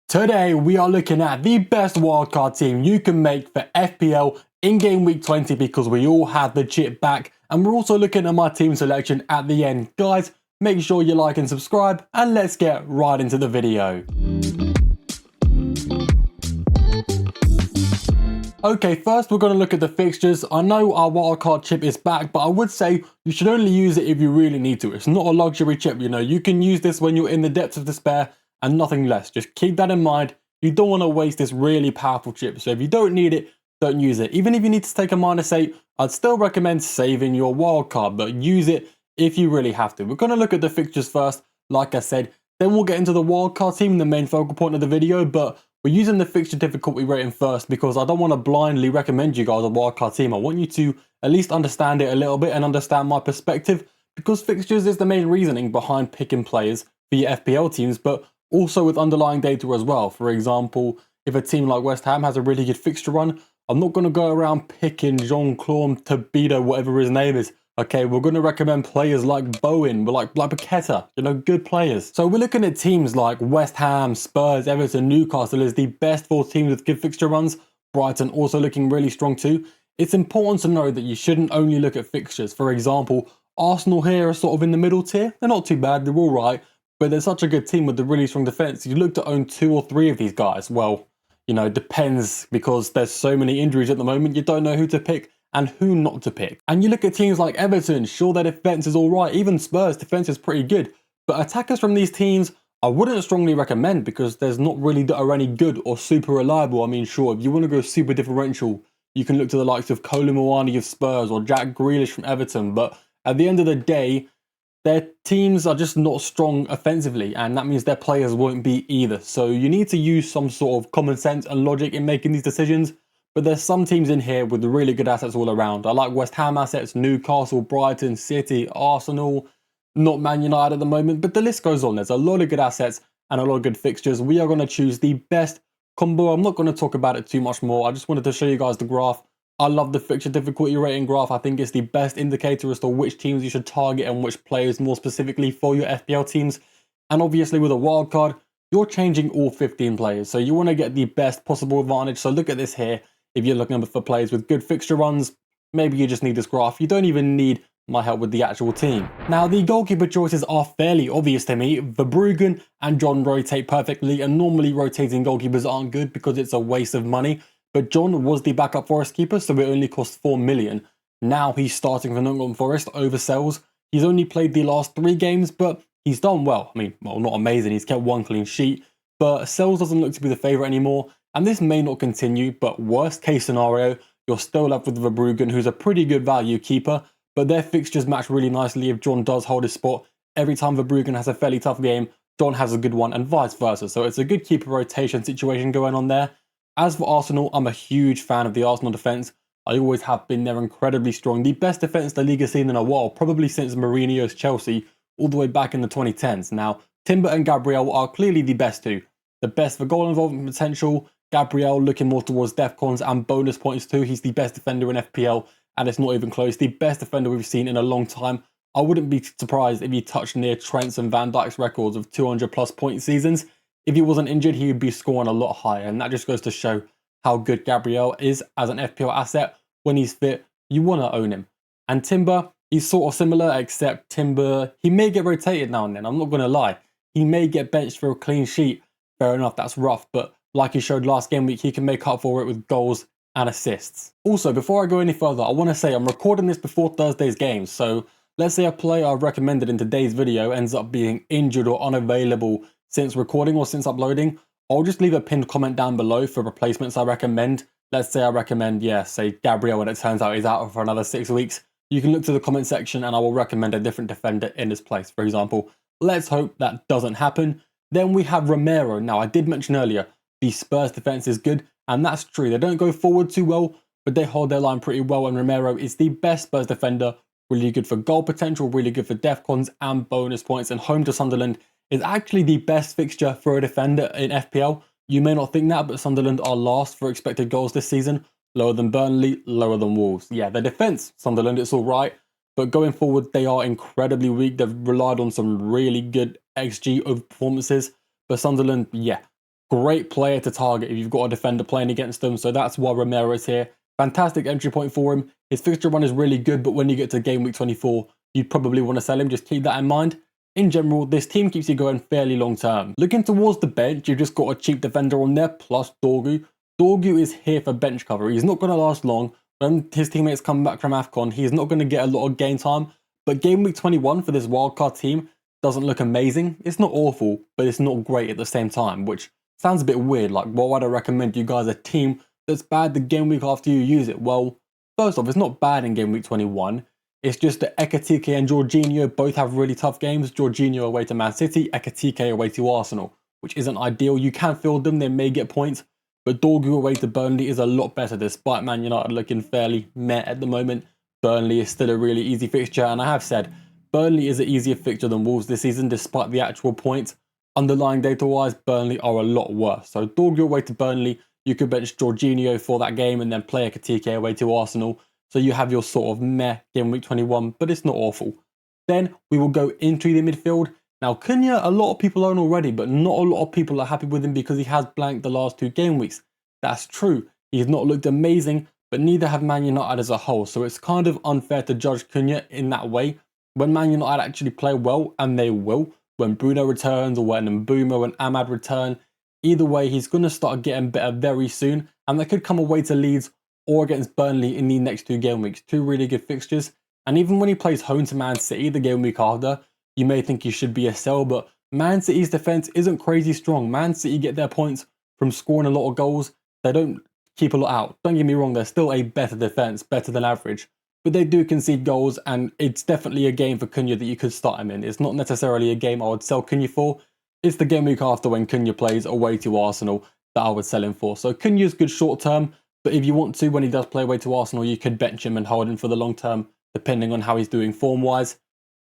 Today we are looking at the best wildcard team you can make for FPL in game week 20 because we all have the chip back, and we're also looking at my team selection at the end. Guys, make sure you like and subscribe, and let's get right into the video. Okay, first we're going to look at the fixtures. I know our wildcard chip is back, but I would say you should only use it if you really need to. It's not a luxury chip, you know. You can use this when you're in the depths of despair and nothing less. Just keep that in mind. You don't want to waste this really powerful chip. So if you don't need it, don't use it. Even if you need to take a -8, I'd still recommend saving your wildcard, but use it if you really have to. We're going to look at the fixtures first, like I said. Then we'll get into the wildcard team, the main focal point of the video, but we're using the fixture difficulty rating first because I don't want to blindly recommend you guys a wildcard team. I want you to at least understand it a little bit and understand my perspective, because fixtures is the main reasoning behind picking players for your FPL teams, but also with underlying data as well. For example, if a team like West Ham has a really good fixture run, I'm not going to go around picking Jean-Claude Todibo, whatever his name is. Okay, we're going to recommend players like Bowen, like Paqueta, you know, good players. So we're looking at teams like West Ham, Spurs, Everton, Newcastle as the best 4 teams with good fixture runs. Brighton also looking really strong too. It's important to know that you shouldn't only look at fixtures. For example, Arsenal here are sort of in the middle tier. They're not too bad, they're all right, but they're such a good team with a really strong defence. You look to own 2 or 3 of these guys. Well, you know, it depends because there's so many injuries at the moment, you don't know who to pick and who not to pick. And you look at teams like Everton, sure, their defence is all right. Even Spurs' defence is pretty good. But attackers from these teams, I wouldn't strongly recommend because there's not really that are any good or super reliable. I mean, sure, if you want to go super differential, you can look to the likes of Kolo Muani of Spurs or Jack Grealish from Everton. But at the end of the day, their teams are just not strong offensively, and that means their players won't be either. So you need to use some sort of common sense and logic in making these decisions. But there's some teams in here with really good assets all around. I like West Ham assets, Newcastle, Brighton, City, Arsenal, not Man United at the moment, but the list goes on. There's a lot of good assets and a lot of good fixtures. We are going to choose the best combo. I'm not going to talk about it too much more. I just wanted to show you guys the graph. I love the fixture difficulty rating graph. I think it's the best indicator as to which teams you should target and which players more specifically for your FPL teams. And obviously with a wildcard, you're changing all 15 players. So you want to get the best possible advantage. So look at this here. If you're looking for players with good fixture runs, maybe you just need this graph. You don't even need my help with the actual team. Now, the goalkeeper choices are fairly obvious to me. Verbruggen and John rotate perfectly, and normally rotating goalkeepers aren't good because it's a waste of money. But John was the backup Forest keeper, so it only cost 4 million. Now he's starting for Nottingham Forest over Sells. He's only played the last 3 games, but he's done well. I mean, well, not amazing. He's kept 1 clean sheet, but Sells doesn't look to be the favourite anymore. And this may not continue, but worst case scenario, you're still left with Verbruggen, who's a pretty good value keeper, but their fixtures match really nicely if John does hold his spot. Every time Verbruggen has a fairly tough game, John has a good one, and vice versa. So it's a good keeper rotation situation going on there. As for Arsenal, I'm a huge fan of the Arsenal defence. I always have been. They're incredibly strong. The best defence the league has seen in a while, probably since Mourinho's Chelsea, all the way back in the 2010s. Now, Timber and Gabriel are clearly the best 2. The best for goal involvement potential. Gabriel looking more towards defcons and bonus points too. He's the best defender in FPL, and it's not even close. The best defender we've seen in a long time. I wouldn't be surprised if he touched near Trent's and Van Dijk's records of 200+ point seasons. If he wasn't injured, he would be scoring a lot higher, and that just goes to show how good Gabriel is as an FPL asset. When he's fit, you want to own him. And Timber, he's sort of similar, except Timber, he may get rotated now and then. I'm not going to lie. He may get benched for a clean sheet. Fair enough, that's rough, but like he showed last game week, he can make up for it with goals and assists. Also, before I go any further, I want to say I'm recording this before Thursday's games. So let's say a player I've recommended in today's video ends up being injured or unavailable since recording or since uploading. I'll just leave a pinned comment down below for replacements I recommend. Let's say I recommend, say Gabriel, and it turns out he's out for another 6 weeks. You can look to the comment section and I will recommend a different defender in his place, for example. Let's hope that doesn't happen. Then we have Romero. Now, I did mention earlier, the Spurs defence is good, and that's true. They don't go forward too well, but they hold their line pretty well, and Romero is the best Spurs defender. Really good for goal potential, really good for defcons and bonus points, and home to Sunderland is actually the best fixture for a defender in FPL. You may not think that, but Sunderland are last for expected goals this season. Lower than Burnley, lower than Wolves. Yeah, their defence, Sunderland, it's all right, but going forward, they are incredibly weak. They've relied on some really good XG over performances, but Sunderland, yeah, Great player to target if you've got a defender playing against them, so that's why Romero is here. Fantastic entry point for him. His fixture run is really good, but when you get to game week 24, you'd probably want to sell him, just keep that in mind. In general, this team keeps you going fairly long term. Looking towards the bench, you've just got a cheap defender on there, plus Dorgu. Dorgu is here for bench cover. He's not going to last long. When his teammates come back from AFCON, he's not going to get a lot of game time, but game week 21 for this wildcard team doesn't look amazing. It's not awful, but it's not great at the same time, which sounds a bit weird. Like, why would I recommend you guys a team that's bad the game week after you use it? Well, first off, it's not bad in game week 21. It's just that Ekitike and Jorginho both have really tough games. Jorginho away to Man City, Ekitike away to Arsenal, which isn't ideal. You can field them, they may get points, but Dorgu away to Burnley is a lot better despite Man United looking fairly meh at the moment. Burnley is still a really easy fixture, and I have said, Burnley is an easier fixture than Wolves this season despite the actual points. Underlying data-wise, Burnley are a lot worse. So Dorgu away to Burnley, you could bench Jorginho for that game and then play Ekitike away to Arsenal. So you have your sort of meh game week 21, but it's not awful. Then we will go into the midfield. Now Cunha, a lot of people own already, but not a lot of people are happy with him because he has blanked the last 2 game weeks. That's true. He's not looked amazing, but neither have Man United as a whole. So it's kind of unfair to judge Cunha in that way. When Man United actually play well, and they will, when Bruno returns or when Mbeumo and Ahmad return, either way, he's going to start getting better very soon, and they could come away to Leeds or against Burnley in the next 2 game weeks. 2 really good fixtures, and even when he plays home to Man City the game week after, you may think he should be a sell, but Man City's defence isn't crazy strong. Man City get their points from scoring a lot of goals. They don't keep a lot out. Don't get me wrong, they're still a better defence, better than average, but they do concede goals, and it's definitely a game for Cunha that you could start him in. It's not necessarily a game I would sell Cunha for. It's the game week after when Cunha plays away to Arsenal that I would sell him for. So Cunha's good short term, but if you want to, when he does play away to Arsenal, you could bench him and hold him for the long term, depending on how he's doing form-wise.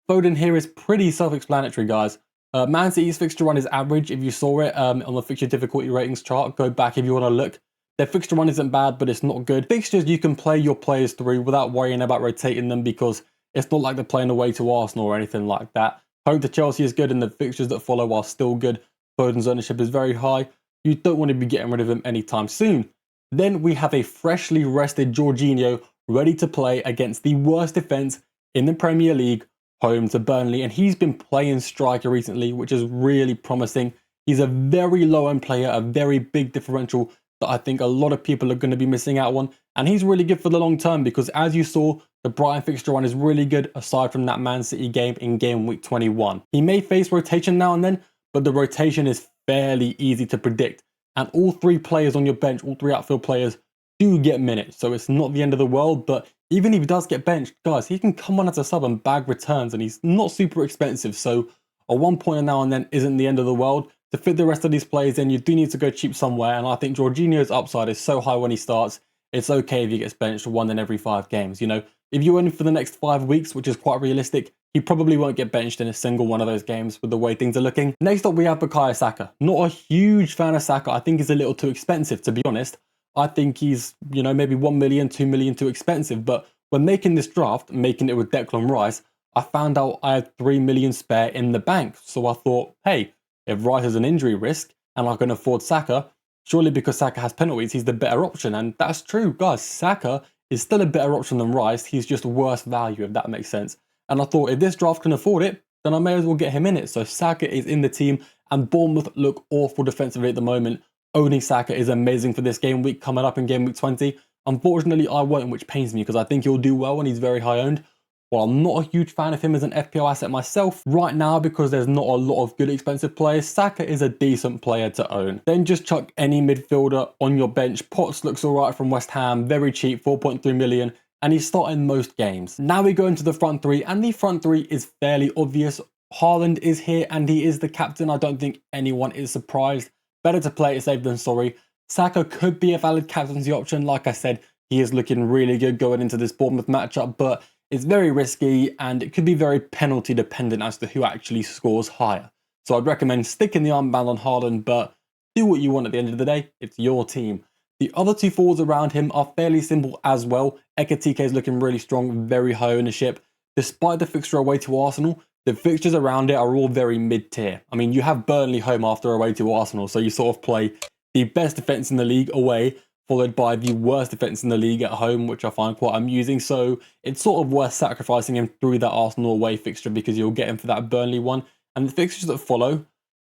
Foden here is pretty self-explanatory, guys. Man City's fixture run is average. If you saw it on the fixture difficulty ratings chart, go back if you want to look. Their fixture run isn't bad, but it's not good. Fixtures you can play your players through without worrying about rotating them because it's not like they're playing away to Arsenal or anything like that. Home to Chelsea is good and the fixtures that follow are still good. Foden's ownership is very high. You don't want to be getting rid of him anytime soon. Then we have a freshly rested Jorginho ready to play against the worst defence in the Premier League, home to Burnley, and he's been playing striker recently, which is really promising. He's a very low-end player, a very big differential that I think a lot of people are going to be missing out on, and he's really good for the long term because, as you saw, the Brighton fixture run is really good aside from that Man City game in game week 21. He may face rotation now and then, but the rotation is fairly easy to predict, and all 3 players on your bench, all 3 outfield players, do get minutes, so it's not the end of the world. But even if he does get benched, guys, he can come on as a sub and bag returns, and he's not super expensive, so a 1 pointer now and then isn't the end of the world. To fit the rest of these players in, you do need to go cheap somewhere, and I think Jorginho's upside is so high when he starts, it's okay if he gets benched 1 in every 5 games. You know, if you own him for the next 5 weeks, which is quite realistic, he probably won't get benched in a single one of those games with the way things are looking. Next up, we have Bukayo Saka. Not a huge fan of Saka. I think he's a little too expensive, to be honest. I think he's, you know, maybe 1 million, 2 million too expensive, but when making this draft, making it with Declan Rice, I found out I had 3 million spare in the bank. So I thought, hey, if Rice is an injury risk and I can afford Saka, surely because Saka has penalties, he's the better option. And that's true, guys. Saka is still a better option than Rice. He's just worse value, if that makes sense. And I thought, if this draft can afford it, then I may as well get him in it. So Saka is in the team, and Bournemouth look awful defensively at the moment. Owning Saka is amazing for this game week coming up in game week 20. Unfortunately, I won't, which pains me because I think he'll do well and he's very high owned. Well, I'm not a huge fan of him as an FPL asset myself right now because there's not a lot of good expensive players. Saka is a decent player to own. Then just chuck any midfielder on your bench. Potts looks alright from West Ham, very cheap, 4.3 million, and he's starting most games. Now we go into the front 3, and the front 3 is fairly obvious. Haaland is here and he is the captain. I don't think anyone is surprised. Better to play it safe than sorry. Saka could be a valid captaincy option. Like I said, he is looking really good going into this Bournemouth matchup, but it's very risky and it could be very penalty dependent as to who actually scores higher. So I'd recommend sticking the armband on Haaland, but do what you want at the end of the day. It's your team. The other 2 forwards around him are fairly simple as well. Ekitike is looking really strong, very high ownership. Despite the fixture away to Arsenal, the fixtures around it are all very mid-tier. I mean, you have Burnley home after away to Arsenal, so you sort of play the best defence in the league away, followed by the worst defence in the league at home, which I find quite amusing. So it's sort of worth sacrificing him through that Arsenal away fixture because you'll get him for that Burnley one. And the fixtures that follow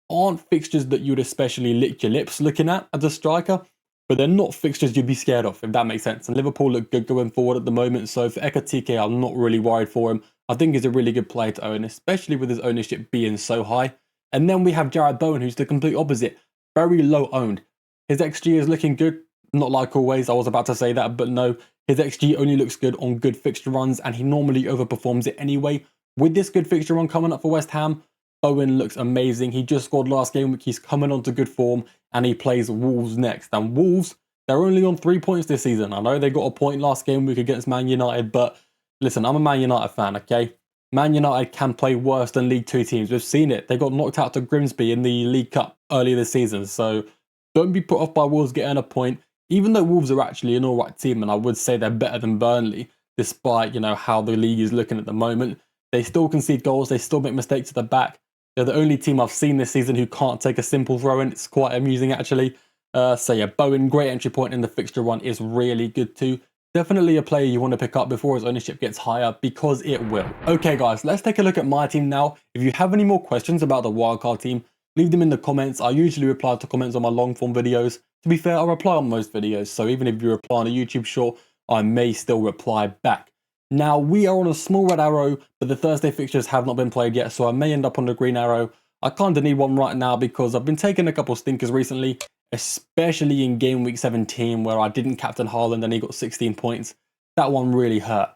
aren't fixtures that you'd especially lick your lips looking at as a striker, but they're not fixtures you'd be scared of, if that makes sense. And Liverpool look good going forward at the moment, so for Ekatike, I'm not really worried for him. I think he's a really good player to own, especially with his ownership being so high. And then we have Jared Bowen, who's the complete opposite. Very low owned. His XG is looking good. Not like always, I was about to say that, but no. His XG only looks good on good fixture runs, and he normally overperforms it anyway. With this good fixture run coming up for West Ham, Bowen looks amazing. He just scored last game week. He's coming onto good form, and he plays Wolves next. And Wolves, they're only on 3 points this season. I know they got a point last game week against Man United, but listen, I'm a Man United fan, okay? Man United can play worse than League 2 teams. We've seen it. They got knocked out to Grimsby in the League Cup earlier this season. So don't be put off by Wolves getting a point. Even though Wolves are actually an alright team, and I would say they're better than Burnley, despite, how the league is looking at the moment, they still concede goals. They still make mistakes at the back. They're the only team I've seen this season who can't take a simple throw in. It's quite amusing, actually. So yeah, Bowen, great entry point in the fixture run, is really good too. Definitely a player you want to pick up before his ownership gets higher, because it will. Okay guys, let's take a look at my team now. If you have any more questions about the wildcard team, leave them in the comments. I usually reply to comments on my long form videos. To be fair, I reply on most videos, so even if you reply on a YouTube short, I may still reply back. Now, we are on a small red arrow, but the Thursday fixtures have not been played yet, so I may end up on the green arrow. I kind of need one right now because I've been taking a couple stinkers recently, especially in game week 17 where I didn't captain Haaland and he got 16 points. That one really hurt.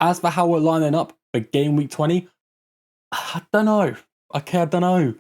As for how we're lining up for game week 20, I don't know. Okay, I don't know.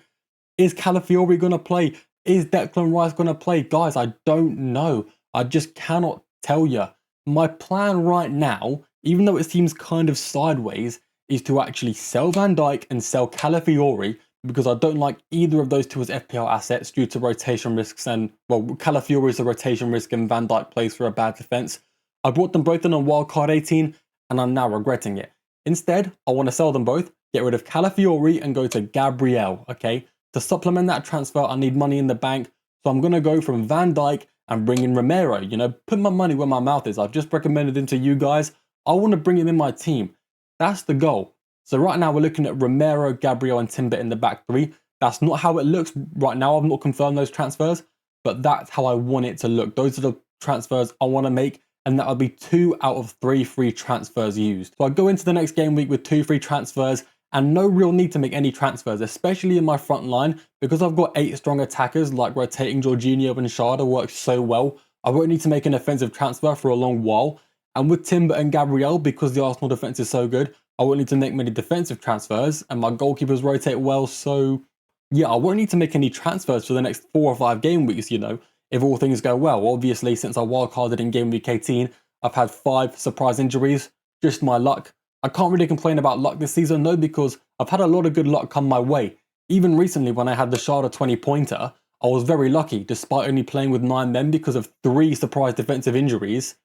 Is Calafiori going to play? Is Declan Rice going to play? Guys, I don't know. I just cannot tell you. My plan right now, even though it seems kind of sideways, is to actually sell Van Dijk and sell Calafiori, because I don't like either of those two as FPL assets due to rotation risks. And, well, Calafiori is a rotation risk and Van Dijk plays for a bad defence. I brought them both in on Wildcard 18 and I'm now regretting it. Instead, I want to sell them both, get rid of Calafiori and go to Gabriel, okay? To supplement that transfer, I need money in the bank. So I'm going to go from Van Dijk and bring in Romero. Put my money where my mouth is. I've just recommended him to you guys. I want to bring him in my team. That's the goal. So right now we're looking at Romero, Gabriel and Timber in the back three. That's not how it looks right now. I've not confirmed those transfers, but that's how I want it to look. Those are the transfers I want to make, and that'll be 2 out of 3 free transfers used. So I go into the next game week with 2 free transfers and no real need to make any transfers, especially in my front line, because I've got 8 strong attackers like rotating Jorginho and Sharda works so well. I won't need to make an offensive transfer for a long while. And with Timber and Gabriel, because the Arsenal defence is so good, I won't need to make many defensive transfers, and my goalkeepers rotate well, so yeah, I won't need to make any transfers for the next 4 or 5 game weeks, if all things go well. Obviously, since I wildcarded in game week 18, I've had 5 surprise injuries, just my luck. I can't really complain about luck this season, though, because I've had a lot of good luck come my way. Even recently, when I had the Sharda 20-pointer, I was very lucky, despite only playing with 9 men because of 3 surprise defensive injuries.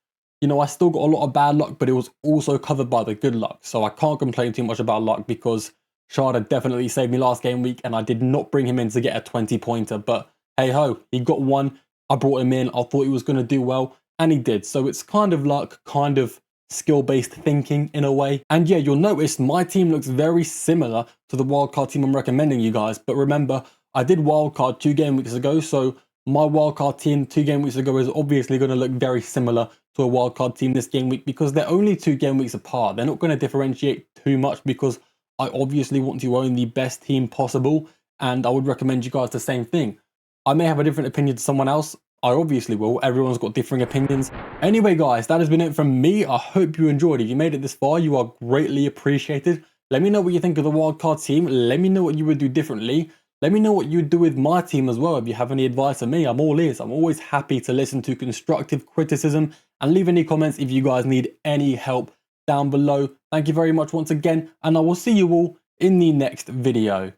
I still got a lot of bad luck, but it was also covered by the good luck. So I can't complain too much about luck because Sharda definitely saved me last game week and I did not bring him in to get a 20-pointer. But hey ho, he got one. I brought him in. I thought he was going to do well and he did. So it's kind of luck, kind of skill-based thinking in a way. And yeah, you'll notice my team looks very similar to the wildcard team I'm recommending you guys. But remember, I did wildcard 2 game weeks ago. So my wildcard team 2 game weeks ago is obviously going to look very similar to a wildcard team this game week because they're only 2 game weeks apart. They're not going to differentiate too much because I obviously want to own the best team possible, and I would recommend you guys the same thing. I may have a different opinion to someone else. I obviously will. Everyone's got differing opinions. Anyway, guys, that has been it from me. I hope you enjoyed. If you made it this far, you are greatly appreciated. Let me know what you think of the wildcard team. Let me know what you would do differently. Let me know what you'd do with my team as well. If you have any advice for me, I'm all ears. I'm always happy to listen to constructive criticism, and leave any comments if you guys need any help down below. Thank you very much once again, and I will see you all in the next video.